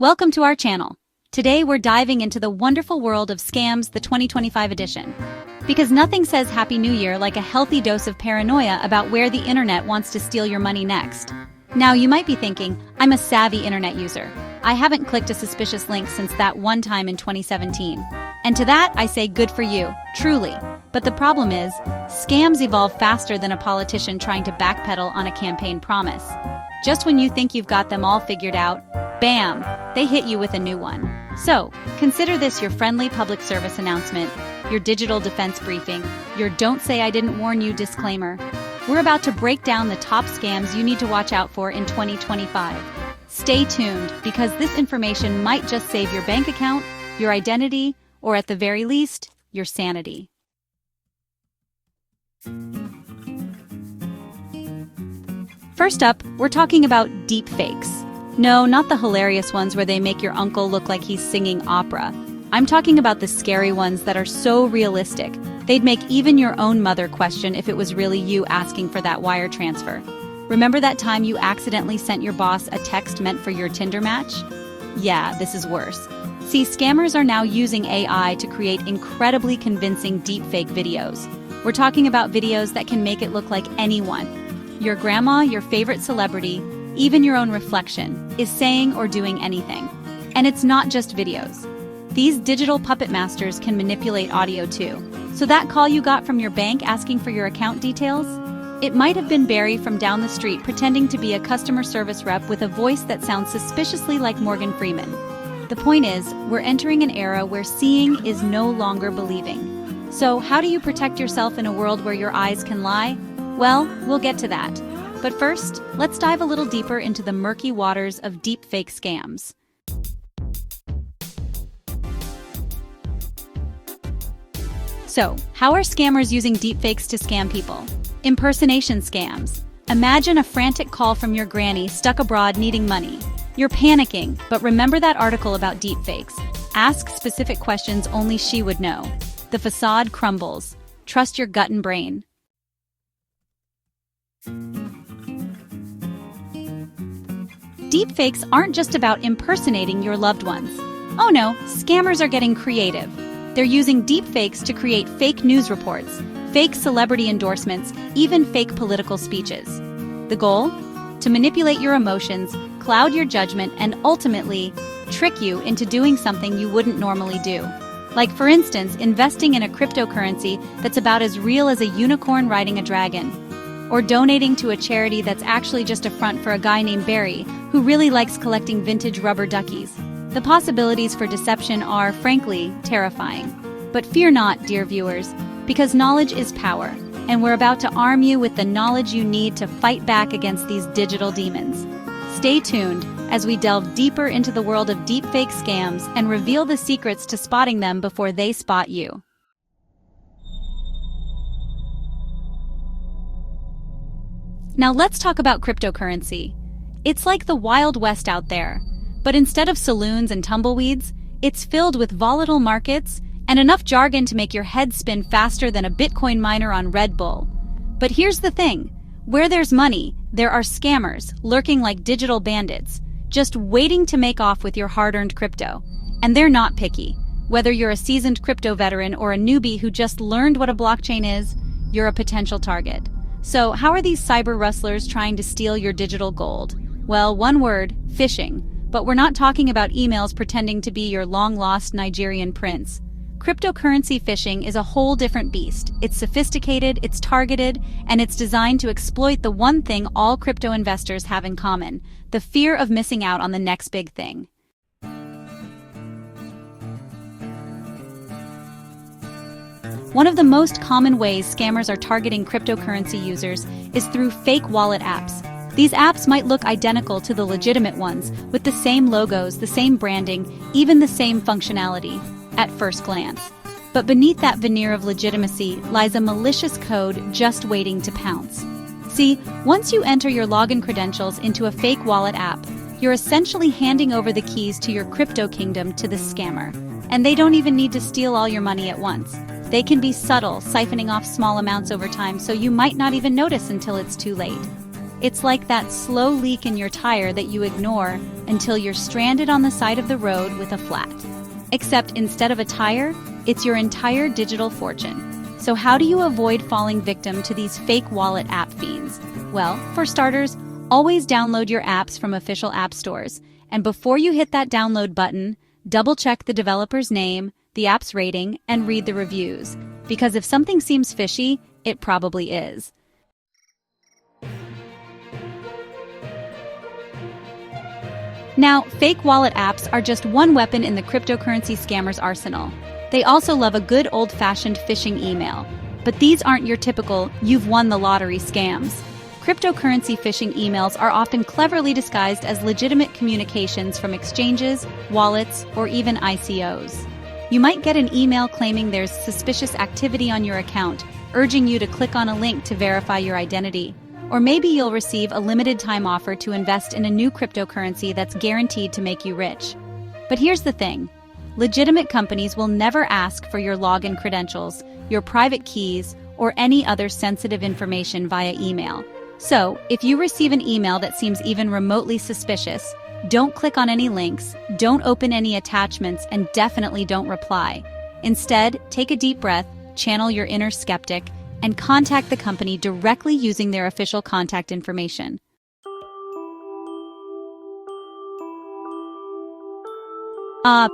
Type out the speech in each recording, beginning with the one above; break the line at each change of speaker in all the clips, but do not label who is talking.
Welcome to our channel. Today we're diving into the wonderful world of scams, the 2025 edition. Because nothing says Happy New Year like a healthy dose of paranoia about where the internet wants to steal your money next. Now you might be thinking, I'm a savvy internet user. I haven't clicked a suspicious link since that one time in 2017. And to that, I say good for you, truly. But the problem is, scams evolve faster than a politician trying to backpedal on a campaign promise. Just when you think you've got them all figured out, bam, they hit you with a new one. So, consider this your friendly public service announcement, your digital defense briefing, your don't say I didn't warn you disclaimer. We're about to break down the top scams you need to watch out for in 2025. Stay tuned, because this information might just save your bank account, your identity, or at the very least, your sanity. First up, we're talking about deepfakes. No, not the hilarious ones where they make your uncle look like he's singing opera. I'm talking about the scary ones that are so realistic, they'd make even your own mother question if it was really you asking for that wire transfer. Remember that time you accidentally sent your boss a text meant for your Tinder match? Yeah, this is worse. See, scammers are now using AI to create incredibly convincing deepfake videos. We're talking about videos that can make it look like anyone. Your grandma, your favorite celebrity, even your own reflection, is saying or doing anything. And it's not just videos. These digital puppet masters can manipulate audio too. So that call you got from your bank asking for your account details? It might have been Barry from down the street pretending to be a customer service rep with a voice that sounds suspiciously like Morgan Freeman. The point is, we're entering an era where seeing is no longer believing. So how do you protect yourself in a world where your eyes can lie? Well, we'll get to that. But first, let's dive a little deeper into the murky waters of deepfake scams. So, how are scammers using deepfakes to scam people? Impersonation scams. Imagine a frantic call from your granny stuck abroad needing money. You're panicking, but remember that article about deepfakes. Ask specific questions only she would know. The facade crumbles. Trust your gut and brain. Deepfakes aren't just about impersonating your loved ones. Oh no, scammers are getting creative. They're using deepfakes to create fake news reports, fake celebrity endorsements, even fake political speeches. The goal? To manipulate your emotions, cloud your judgment, and ultimately, trick you into doing something you wouldn't normally do. Like, for instance, investing in a cryptocurrency that's about as real as a unicorn riding a dragon. Or donating to a charity that's actually just a front for a guy named Barry, who really likes collecting vintage rubber duckies. The possibilities for deception are, frankly, terrifying. But fear not, dear viewers, because knowledge is power, and we're about to arm you with the knowledge you need to fight back against these digital demons. Stay tuned as we delve deeper into the world of deepfake scams and reveal the secrets to spotting them before they spot you. Now let's talk about cryptocurrency. It's like the Wild West out there, but instead of saloons and tumbleweeds, it's filled with volatile markets and enough jargon to make your head spin faster than a Bitcoin miner on Red Bull. But here's the thing, where there's money, there are scammers lurking like digital bandits, just waiting to make off with your hard-earned crypto. And they're not picky. Whether you're a seasoned crypto veteran or a newbie who just learned what a blockchain is, you're a potential target. So, how are these cyber rustlers trying to steal your digital gold? Well, one word, phishing. But we're not talking about emails pretending to be your long-lost Nigerian prince. Cryptocurrency phishing is a whole different beast. It's sophisticated, it's targeted, and it's designed to exploit the one thing all crypto investors have in common: the fear of missing out on the next big thing. One of the most common ways scammers are targeting cryptocurrency users is through fake wallet apps. These apps might look identical to the legitimate ones, with the same logos, the same branding, even the same functionality, at first glance. But beneath that veneer of legitimacy lies a malicious code just waiting to pounce. See, once you enter your login credentials into a fake wallet app, you're essentially handing over the keys to your crypto kingdom to the scammer. And they don't even need to steal all your money at once. They can be subtle, siphoning off small amounts over time, so you might not even notice until it's too late. It's like that slow leak in your tire that you ignore until you're stranded on the side of the road with a flat. Except instead of a tire, it's your entire digital fortune. So how do you avoid falling victim to these fake wallet app fiends? Well, for starters, always download your apps from official app stores. And before you hit that download button, double-check the developer's name, the app's rating, and read the reviews. Because if something seems fishy, it probably is. Now, fake wallet apps are just one weapon in the cryptocurrency scammers' arsenal. They also love a good old-fashioned phishing email. But these aren't your typical "you've won the lottery" scams. Cryptocurrency phishing emails are often cleverly disguised as legitimate communications from exchanges, wallets, or even ICOs. You might get an email claiming there's suspicious activity on your account, urging you to click on a link to verify your identity. Or maybe you'll receive a limited-time offer to invest in a new cryptocurrency that's guaranteed to make you rich. But here's the thing. Legitimate companies will never ask for your login credentials, your private keys, or any other sensitive information via email. So, if you receive an email that seems even remotely suspicious, don't click on any links, don't open any attachments, and definitely don't reply. Instead, take a deep breath, channel your inner skeptic, and contact the company directly using their official contact information.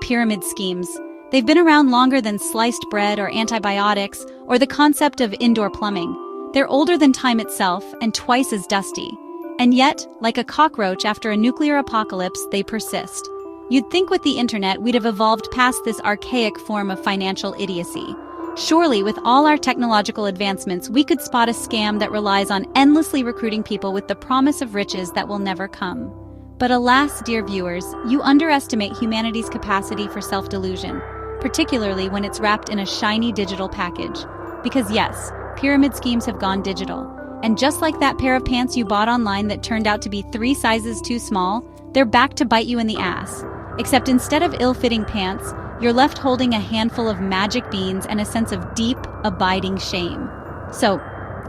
Pyramid schemes. They've been around longer than sliced bread or antibiotics or the concept of indoor plumbing. They're older than time itself and twice as dusty. And yet, like a cockroach after a nuclear apocalypse, they persist. You'd think with the internet we'd have evolved past this archaic form of financial idiocy. Surely, with all our technological advancements, we could spot a scam that relies on endlessly recruiting people with the promise of riches that will never come. But alas, dear viewers, you underestimate humanity's capacity for self-delusion, particularly when it's wrapped in a shiny digital package. Because yes, pyramid schemes have gone digital. And just like that pair of pants you bought online that turned out to be 3 sizes too small, they're back to bite you in the ass. Except instead of ill-fitting pants, you're left holding a handful of magic beans and a sense of deep, abiding shame. So,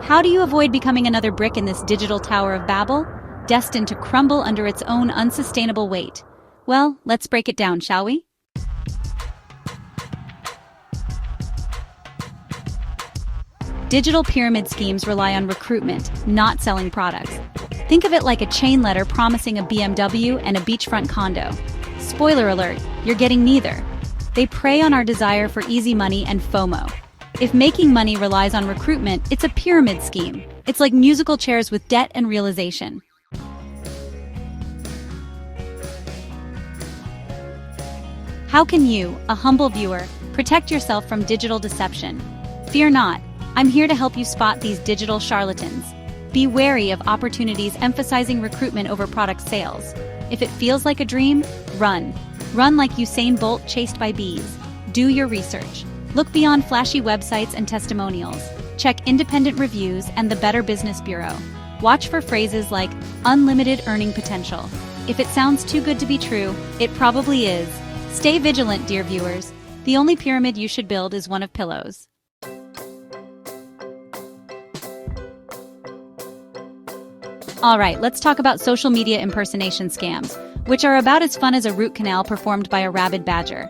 how do you avoid becoming another brick in this digital Tower of Babel, destined to crumble under its own unsustainable weight? Well, let's break it down, shall we? Digital pyramid schemes rely on recruitment, not selling products. Think of it like a chain letter promising a BMW and a beachfront condo. Spoiler alert, you're getting neither. They prey on our desire for easy money and FOMO. If making money relies on recruitment, it's a pyramid scheme. It's like musical chairs with debt and realization. How can you, a humble viewer, protect yourself from digital deception? Fear not. I'm here to help you spot these digital charlatans. Be wary of opportunities emphasizing recruitment over product sales. If it feels like a dream, run. Run like Usain Bolt chased by bees. Do your research. Look beyond flashy websites and testimonials. Check independent reviews and the Better Business Bureau. Watch for phrases like unlimited earning potential. If it sounds too good to be true, it probably is. Stay vigilant, dear viewers. The only pyramid you should build is one of pillows. All right, let's talk about social media impersonation scams, which are about as fun as a root canal performed by a rabid badger.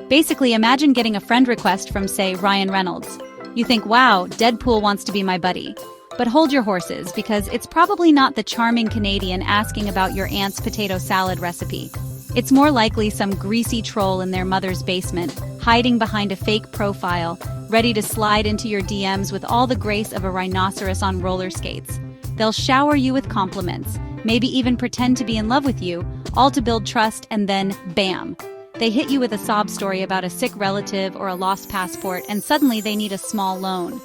Basically, imagine getting a friend request from, say, Ryan Reynolds. You think, wow, Deadpool wants to be my buddy. But hold your horses, because it's probably not the charming Canadian asking about your aunt's potato salad recipe. It's more likely some greasy troll in their mother's basement, hiding behind a fake profile, ready to slide into your DMs with all the grace of a rhinoceros on roller skates. They'll shower you with compliments, maybe even pretend to be in love with you, all to build trust, and then, bam! They hit you with a sob story about a sick relative or a lost passport, and suddenly they need a small loan.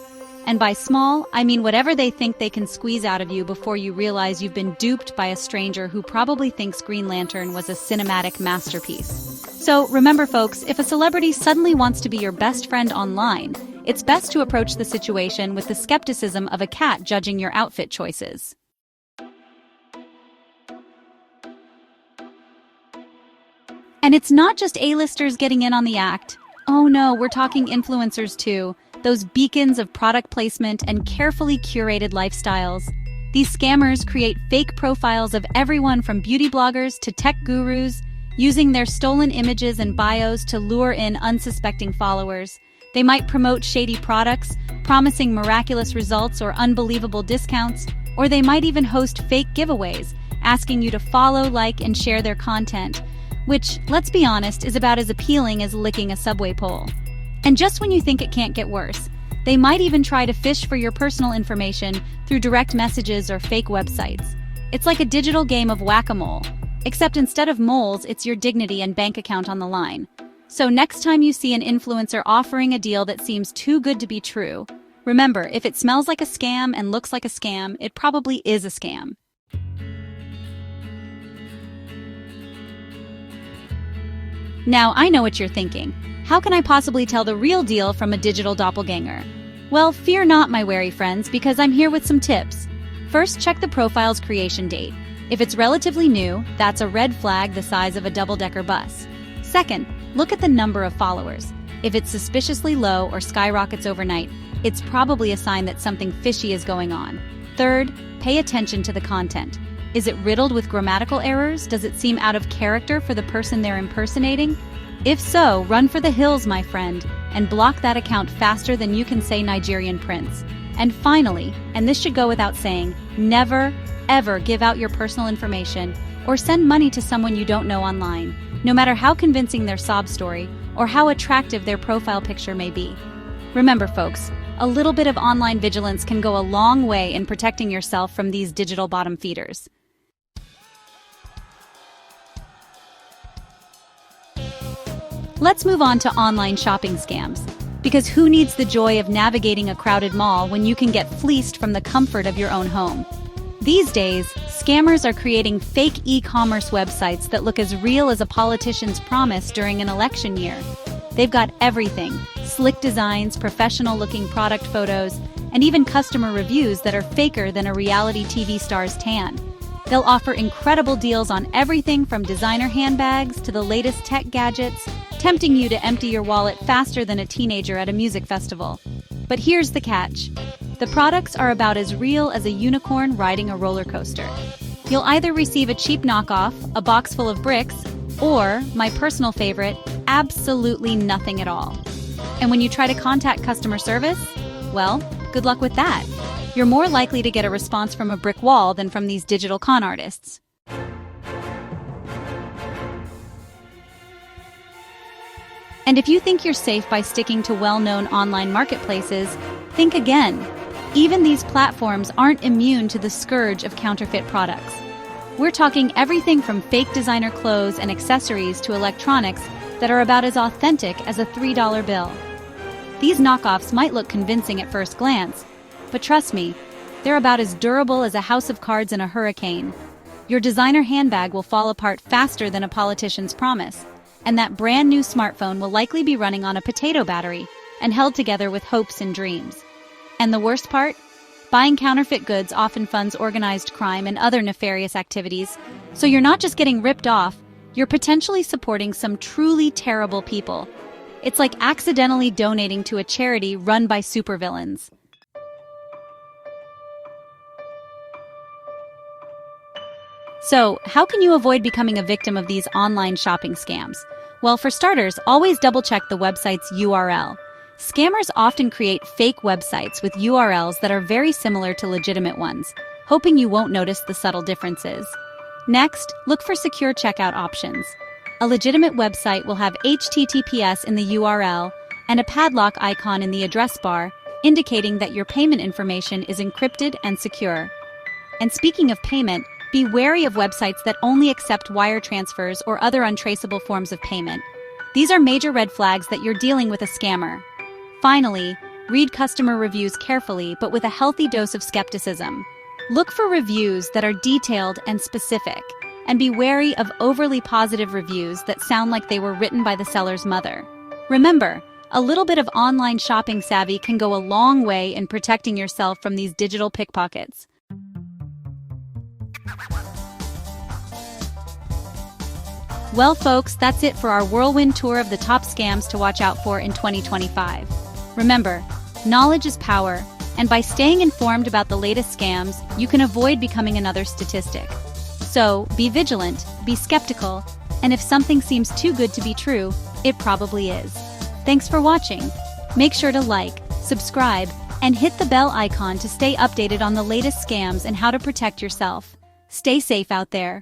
And by small, I mean whatever they think they can squeeze out of you before you realize you've been duped by a stranger who probably thinks Green Lantern was a cinematic masterpiece. So remember, folks, if a celebrity suddenly wants to be your best friend online, it's best to approach the situation with the skepticism of a cat judging your outfit choices. And it's not just A-listers getting in on the act. Oh no, we're talking influencers too. Those beacons of product placement and carefully curated lifestyles. These scammers create fake profiles of everyone from beauty bloggers to tech gurus, using their stolen images and bios to lure in unsuspecting followers. They might promote shady products, promising miraculous results or unbelievable discounts, or they might even host fake giveaways, asking you to follow, like, and share their content, which, let's be honest, is about as appealing as licking a subway pole. And just when you think it can't get worse, they might even try to fish for your personal information through direct messages or fake websites. It's like a digital game of whack-a-mole, except instead of moles, it's your dignity and bank account on the line. So next time you see an influencer offering a deal that seems too good to be true, remember, if it smells like a scam and looks like a scam, it probably is a scam. Now, I know what you're thinking. How can I possibly tell the real deal from a digital doppelganger? Well, fear not, my wary friends, because I'm here with some tips. First, check the profile's creation date. If it's relatively new, that's a red flag the size of a double-decker bus. Second, look at the number of followers. If it's suspiciously low or skyrockets overnight, it's probably a sign that something fishy is going on. Third, pay attention to the content. Is it riddled with grammatical errors? Does it seem out of character for the person they're impersonating? If so, run for the hills, my friend, and block that account faster than you can say Nigerian prince. And finally, and this should go without saying, never, ever give out your personal information or send money to someone you don't know online, no matter how convincing their sob story or how attractive their profile picture may be. Remember, folks, a little bit of online vigilance can go a long way in protecting yourself from these digital bottom feeders. Let's move on to online shopping scams, because who needs the joy of navigating a crowded mall when you can get fleeced from the comfort of your own home? These days, scammers are creating fake e-commerce websites that look as real as a politician's promise during an election year. They've got everything: slick designs, professional-looking product photos, and even customer reviews that are faker than a reality TV star's tan. They'll offer incredible deals on everything from designer handbags to the latest tech gadgets, tempting you to empty your wallet faster than a teenager at a music festival. But here's the catch. The products are about as real as a unicorn riding a roller coaster. You'll either receive a cheap knockoff, a box full of bricks, or, my personal favorite, absolutely nothing at all. And when you try to contact customer service, well, good luck with that. You're more likely to get a response from a brick wall than from these digital con artists. And if you think you're safe by sticking to well-known online marketplaces, think again. Even these platforms aren't immune to the scourge of counterfeit products. We're talking everything from fake designer clothes and accessories to electronics that are about as authentic as a $3 bill. These knockoffs might look convincing at first glance, but trust me, they're about as durable as a house of cards in a hurricane. Your designer handbag will fall apart faster than a politician's promise, and that brand new smartphone will likely be running on a potato battery and held together with hopes and dreams. And the worst part? Buying counterfeit goods often funds organized crime and other nefarious activities, so you're not just getting ripped off, you're potentially supporting some truly terrible people. It's like accidentally donating to a charity run by supervillains. So, how can you avoid becoming a victim of these online shopping scams? Well, for starters, always double-check the website's URL. Scammers often create fake websites with URLs that are very similar to legitimate ones, hoping you won't notice the subtle differences. Next, look for secure checkout options. A legitimate website will have HTTPS in the URL and a padlock icon in the address bar, indicating that your payment information is encrypted and secure. And speaking of payment, be wary of websites that only accept wire transfers or other untraceable forms of payment. These are major red flags that you're dealing with a scammer. Finally, read customer reviews carefully, but with a healthy dose of skepticism. Look for reviews that are detailed and specific, and be wary of overly positive reviews that sound like they were written by the seller's mother. Remember, a little bit of online shopping savvy can go a long way in protecting yourself from these digital pickpockets. Well, folks, that's it for our whirlwind tour of the top scams to watch out for in 2025. Remember, knowledge is power, And by staying informed about the latest scams, you can avoid becoming another statistic. So, be vigilant, be skeptical, and if something seems too good to be true, it probably is. Thanks for watching. Make sure to like, subscribe, and hit the bell icon to stay updated on the latest scams and how to protect yourself. Stay safe out there.